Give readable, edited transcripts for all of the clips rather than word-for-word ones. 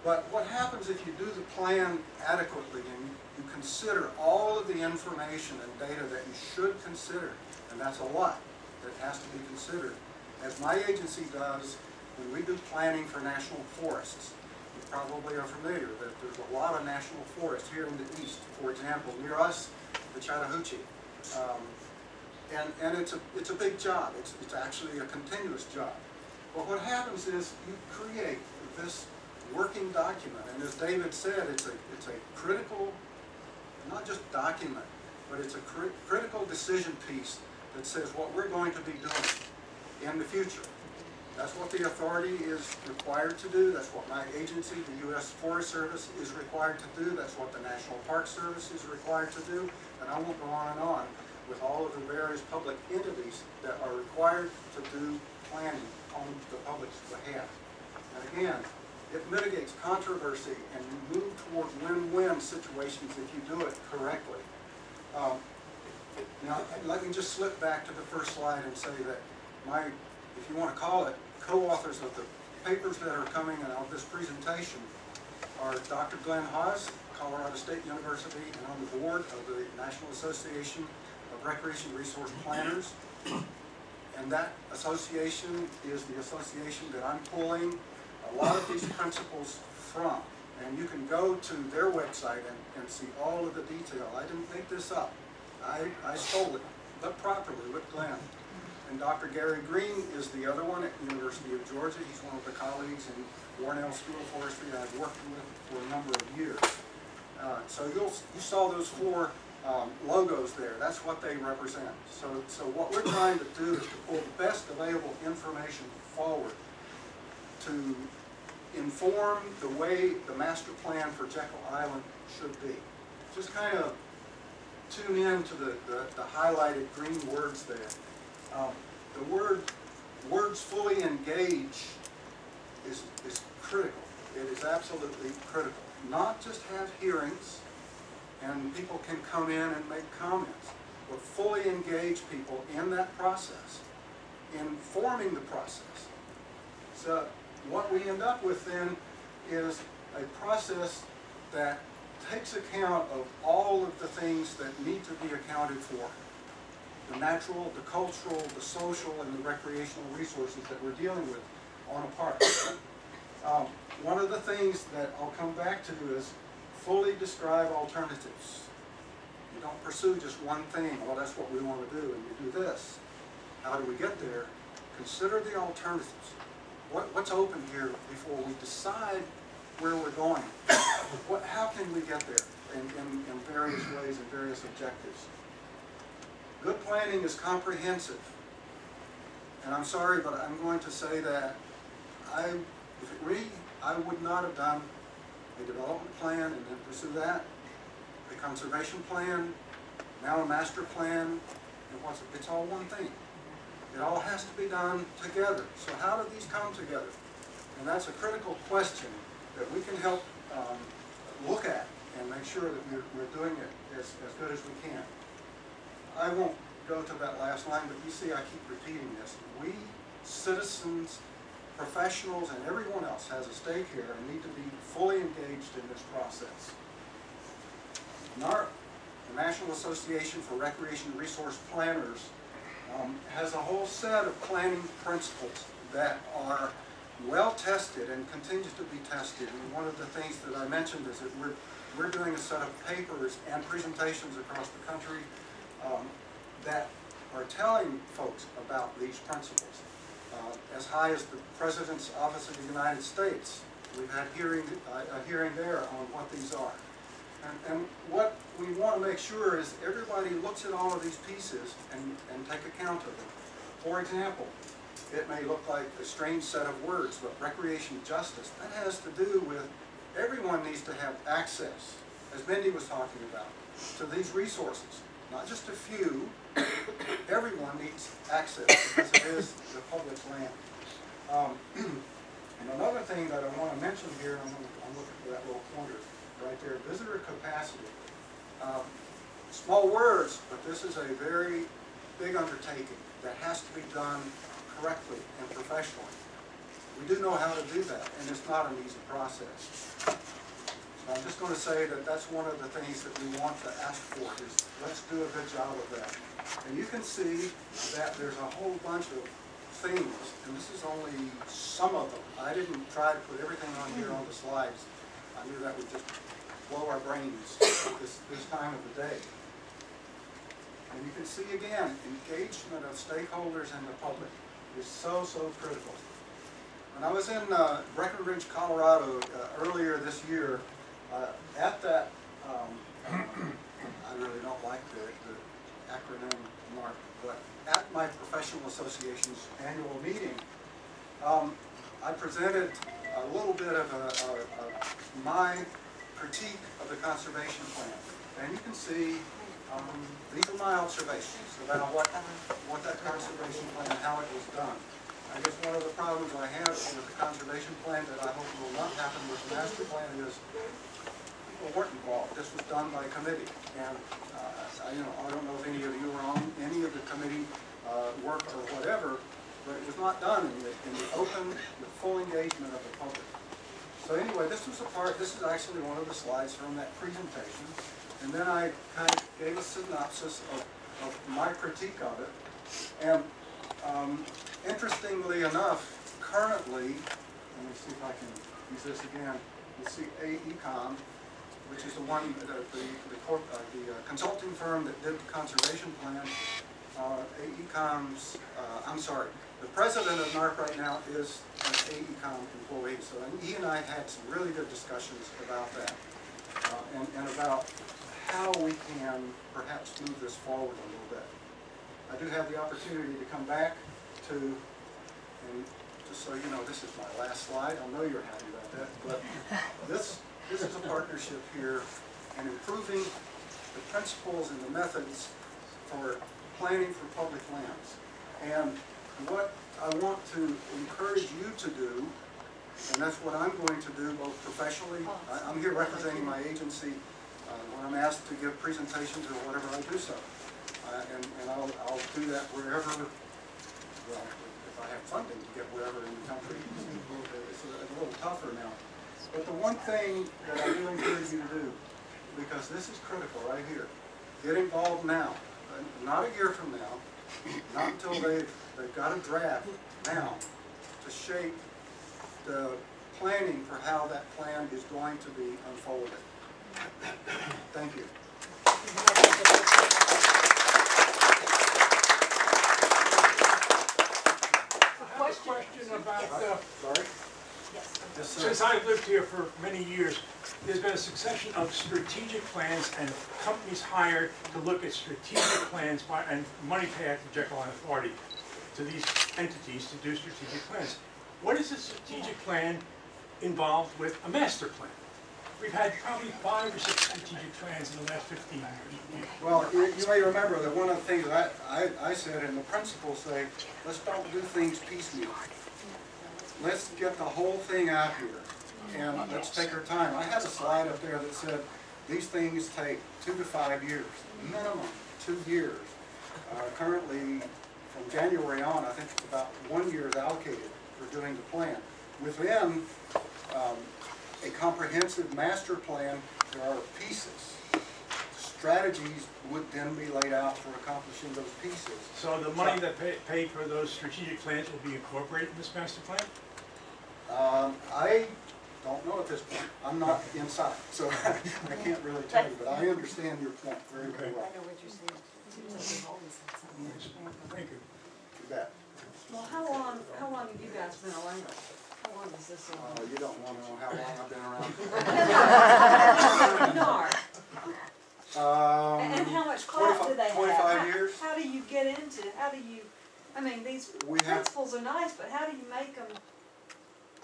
But what happens if you do the plan adequately and you consider all of the information and data that you should consider, and that's a lot that has to be considered, as my agency does when we do planning for national forests. You probably are familiar that there's a lot of national forests here in the east. For example, near us, the Chattahoochee. And it's a big job. It's actually a continuous job. But what happens is you create this working document, and as David said, it's a critical, not just document, but it's a critical decision piece that says what we're going to be doing in the future. That's what the authority is required to do. That's what my agency, the U.S. Forest Service, is required to do. That's what the National Park Service is required to do. And I won't go on and on with all of the various public entities that are required to do planning on the public's behalf. And again, it mitigates controversy and you move toward win-win situations if you do it correctly. Now, let me just slip back to the first slide and say that my, if you want to call it, co-authors of the papers that are coming out of this presentation are Dr. Glenn Haas, Colorado State University, and on the board of the National Association of Recreation Resource Planners. And that association is the association that I'm pulling a lot of these principles from. And you can go to their website and see all of the detail. I didn't make this up. I stole it, but properly with Glenn. And Dr. Gary Green is the other one at the University of Georgia. He's one of the colleagues in Warnell School of Forestry I've worked with for a number of years. So you saw those four logos there. That's what they represent. So what we're trying to do is to pull the best available information forward to inform the way the master plan for Jekyll Island should be. Just kind of tune in to the highlighted green words there. The words fully engage is critical. It is absolutely critical. Not just have hearings and people can come in and make comments, but fully engage people in that process, informing the process. So what we end up with then is a process that takes account of all of the things that need to be accounted for. The natural, the cultural, the social, and the recreational resources that we're dealing with on a park. One of the things that I'll come back to is fully describe alternatives. You don't pursue just one thing. Well, that's what we want to do, and you do this. How do we get there? Consider the alternatives. What's open here before we decide where we're going? How can we get there in various ways and various objectives? Good planning is comprehensive. And I'm sorry, but I'm going to say that I would not have done a development plan and then pursue that, a conservation plan, now a master plan, and it's all one thing. It all has to be done together. So how do these come together? And that's a critical question that we can help look at and make sure that we're doing it as good as we can. I won't go to that last line, but you see I keep repeating this. We, citizens, professionals, and everyone else has a stake here and need to be fully engaged in this process. The National Association for Recreation Resource Planners has a whole set of planning principles that are well tested and continues to be tested. And one of the things that I mentioned is that we're doing a set of papers and presentations across the country that are telling folks about these principles. As high as the President's Office of the United States, we've had a hearing there on what these are. And what we want to make sure is everybody looks at all of these pieces and take account of them. For example, it may look like a strange set of words, but recreation justice, that has to do with everyone needs to have access, as Mindy was talking about, to these resources. Not just a few, everyone needs access because it is the public land. And another thing that I want to mention here, I'm looking for that little pointer right there, visitor capacity. Small words, but this is a very big undertaking that has to be done correctly and professionally. We do know how to do that, and it's not an easy process. So I'm just going to say that that's one of the things that we want to ask for is let's do a good job of that. And you can see that there's a whole bunch of things, and this is only some of them. I didn't try to put everything on here on the slides. I knew that would just blow our brains this time of the day. And you can see again, engagement of stakeholders and the public is so, so critical. When I was in Breckenridge, Colorado earlier this year, at that, I really don't like the acronym mark, but at my professional association's annual meeting, I presented a little bit of my critique of the conservation plan. And you can see these are my observations about what that conservation plan, how it was done. I guess one of the problems I have with the conservation plan that I hope will not happen with the master plan is people weren't involved. This was done by committee, and I don't know if any of you were on any of the committee work or whatever, but it was not done in the open, with full engagement of the public. So anyway, this was this is actually one of the slides from that presentation, and then I kind of gave a synopsis of my critique of it. And interestingly enough, currently, let me see if I can use this again, you see AECOM, which is the one, the consulting firm that did the conservation plan. AECOM's, I'm sorry, the president of NARC right now is an AECOM employee, so he and I had some really good discussions about that, and about how we can perhaps move this forward a little bit. I do have the opportunity to come back to, and just so you know, this is my last slide. I know you're happy about that, but this is a partnership here in improving the principles and the methods for planning for public lands. And what I want to encourage you to do, and that's what I'm going to do both professionally, I'm here representing my agency when I'm asked to give presentations or whatever, I do so. And I'll do that wherever, well, if I have funding to get wherever in the country. It's a little tougher now. But the one thing that I do encourage you to do, because this is critical right here, get involved now. Not a year from now, not until they've got a draft now to shape the planning for how that plan is going to be unfolded. Thank you. Question about sorry? Yes, since I've lived here for many years, there's been a succession of strategic plans and companies hired to look at strategic plans and money paid to Jekyll and Authority to these entities to do strategic plans. What is a strategic plan involved with a master plan? We've had probably 5 or 6 strategic plans in the last 15 years. Well, you may remember that one of the things that I said, and the principals say, let's don't do things piecemeal. Let's get the whole thing out here, and let's take our time. I had a slide up there that said these things take 2 to 5 years, minimum 2 years. Currently, from January on, I think about 1 year is allocated for doing the plan. Within a comprehensive master plan, there are pieces. Strategies would then be laid out for accomplishing those pieces. So the money that paid for those strategic plans will be incorporated in this master plan? I don't know at this point. I'm not inside, so I can't really tell you, but I understand your point very, very well. I know what you're saying. Thank you. You bet. Well, how long have you guys been around? How long is this on? You don't want to know how long I've been around. And how much clout do they have? 25 years. How do you get into, I mean, these principles are nice, but how do you make them?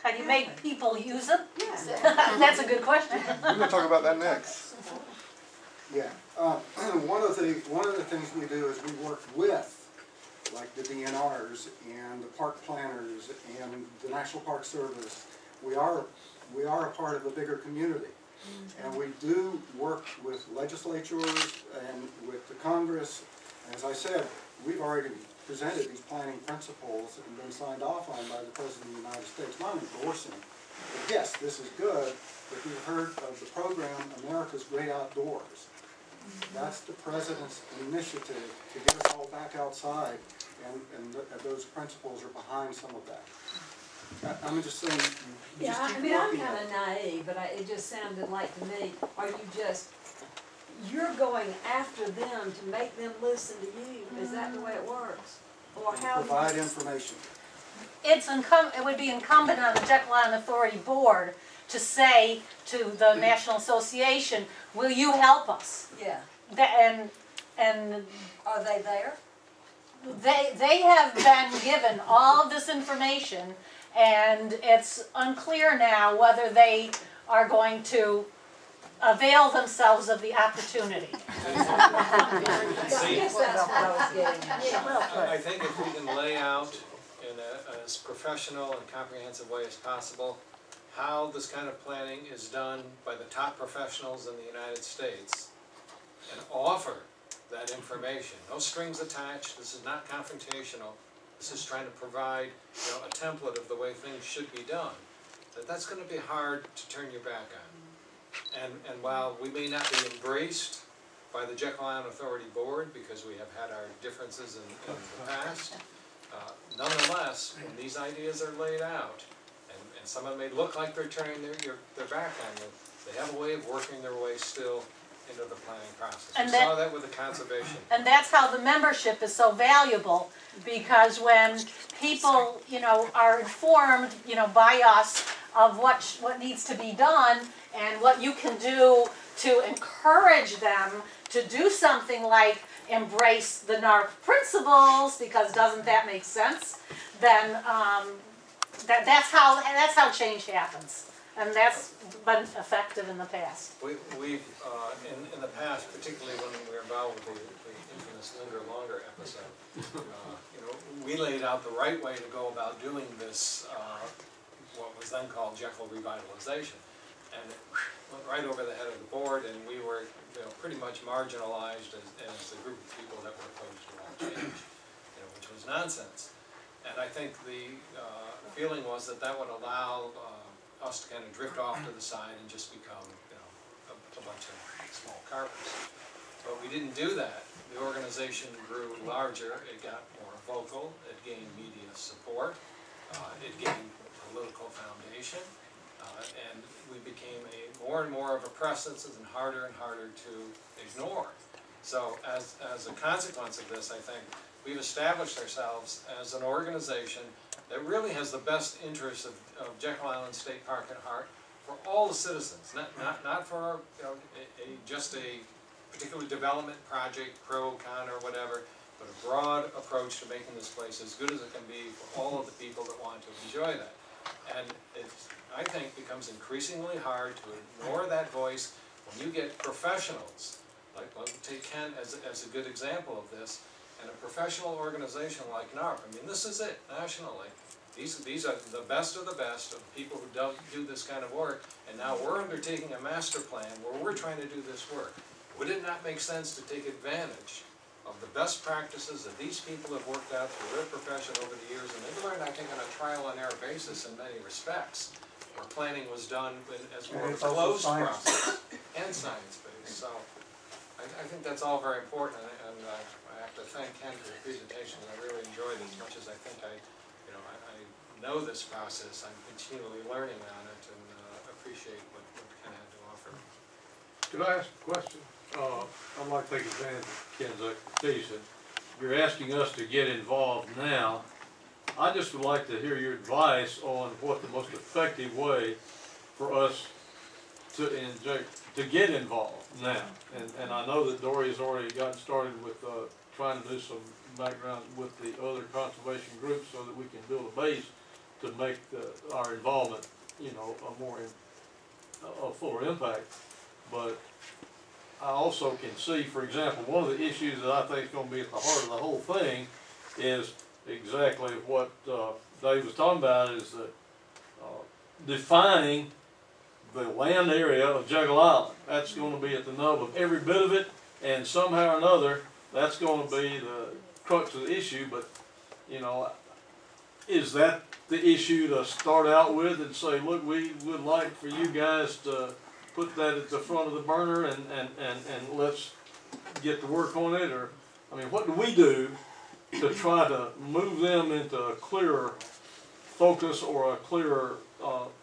How do you make people use them? Yeah. That's a good question. We're going to talk about that next. Yeah. One of the things we do is we work with, like the DNRs and the park planners and the National Park Service. We are a part of a bigger community. And we do work with legislatures and with the Congress. As I said, we've already presented these planning principles and been signed off on by the President of the United States. Not endorsing, but yes, this is good. If you've heard of the program America's Great Outdoors, that's the President's initiative to get us all back outside, and those principles are behind some of that. I'm just saying, you Yeah, just I keep mean, I'm working kinda at it. naive, but it just sounded like to me, are you just, you're going after them to make them listen to you? Is that the way it works? Or how do Provide you? information. It would be incumbent on the Jekyll Island Authority Board to say to the National Association, will you help us? Yeah, And are they there? they have been given all of this information, and it's unclear now whether they are going to avail themselves of the opportunity. I guess that's what I was getting at. Yeah. I think if we can lay out in as professional and comprehensive way as possible how this kind of planning is done by the top professionals in the United States and offer that information. No strings attached. This is not confrontational. This is trying to provide, a template of the way things should be done. That's going to be hard to turn your back on. And while we may not be embraced by the Jekyll Island Authority Board because we have had our differences in the past, nonetheless, when these ideas are laid out, and some of them may look like they're turning their back on you, they have a way of working their way still into the planning process. And We that- saw that with the conservation. And that's how the membership is so valuable, because when people, are informed, by us of what needs to be done and what you can do to encourage them to do something like embrace the NARP principles, because doesn't that make sense? Then that's how change happens, and that's been effective in the past. We've in the past, particularly when we were involved with the infamous Linger Longer episode, we laid out the right way to go about doing this, what was then called Jekyll revitalization, and it went right over the head of the board, and we were pretty much marginalized as a group of people that were opposed to all change, which was nonsense. And I think the feeling was that would allow us to kind of drift off to the side and just become, a bunch of small carpers. But we didn't do that. The organization grew larger. It got more vocal. It gained media support. It gained political foundation. And we became more and more of a presence and harder to ignore. So as a consequence of this, I think we've established ourselves as an organization that really has the best interests of Jekyll Island State Park at heart for all the citizens, not for just a particular development project, pro, con, or whatever, but a broad approach to making this place as good as it can be for all of the people that want to enjoy that. And it, I think, becomes increasingly hard to ignore that voice when you get professionals, like take Ken as a good example of this, and a professional organization like NARP. I mean, this is it, nationally. These are the best of people who do this kind of work, and now we're undertaking a master plan where we're trying to do this work. Would it not make sense to take advantage of the best practices that these people have worked out through their profession over the years, and they've learned, I think, on a trial and error basis in many respects, where planning was done as more of a closed process and science-based. So I think that's all very important, and I have to thank Ken for the presentation. I really enjoyed it as much as I think I know this process. I'm continually learning on it and appreciate what Ken had to offer. Could I ask a question? I'd like to take advantage of Ken's expertise. You're asking us to get involved now. I just would like to hear your advice on what the most effective way for us to get involved now. And I know that Dory's already gotten started with trying to do some background with the other conservation groups so that we can build a base to make our involvement, a fuller impact. But I also can see, for example, one of the issues that I think is going to be at the heart of the whole thing is exactly what Dave was talking about, is that defining the land area of Jekyll Island. That's going to be at the nub of every bit of it, and somehow or another, that's going to be crux of the issue, but, you know, is that the issue to start out with and say, look, we would like for you guys to put that at the front of the burner and let's get to work on it? Or, I mean, what do we do to try to move them into a clearer focus or a clearer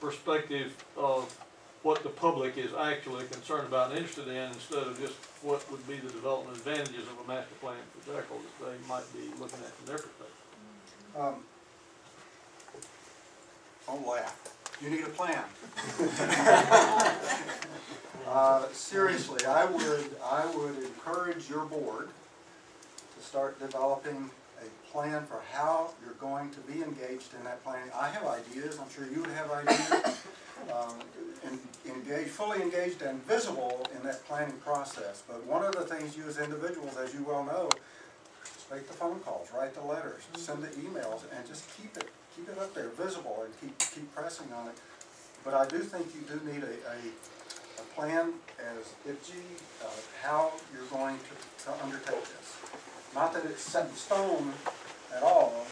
perspective of what the public is actually concerned about and interested in, instead of just what would be the development advantages of a master plan for Jekyll that they might be looking at from their perspective? Don't laugh. You need a plan. Seriously, I would encourage your board to start developing a plan for how you're going to be engaged in that planning. I have ideas. I'm sure you would have ideas. Fully engaged and visible in that planning process. But one of the things you as individuals, as you well know, is make the phone calls, write the letters, send the emails, and just keep it up there, visible, and keep pressing on it. But I do think you do need a plan as IPJI how you're going to undertake this. Not that it's set in stone at all.